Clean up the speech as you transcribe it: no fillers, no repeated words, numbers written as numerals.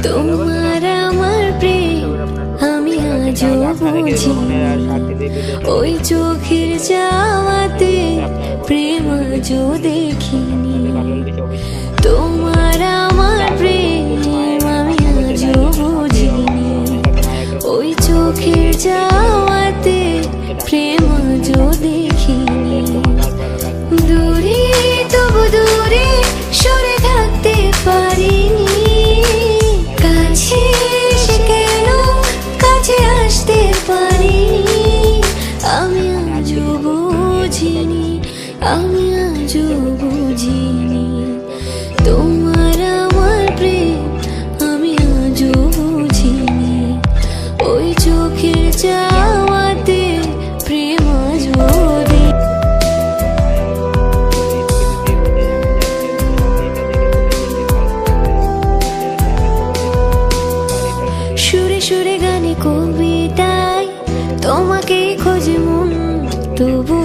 তোমার আমার প্রেম আমি আজও বুঝিনি, ওই চোখের চাওয়াতে প্রেম আজও দেখিনি। তোমার আমার প্রেম আমি আজও বুঝিনি, ওই চোখের চাওয়াতে প্রেম আজও দেখিনি। দূরে তবু দূরে সরে থাকতে পারিনি, কাছে এসে কেন কাছে আসতে পারিনি। আমি আজও বুঝিনি, আমি আজও বুঝিনি। তোমার আমার প্রেম আমি আজও বুঝিনি, ওই চোখের চাওয়াতে প্রেম আজও সুরে সুরে গানে কবিতায় তোমাকে খোঁজে মন, তবু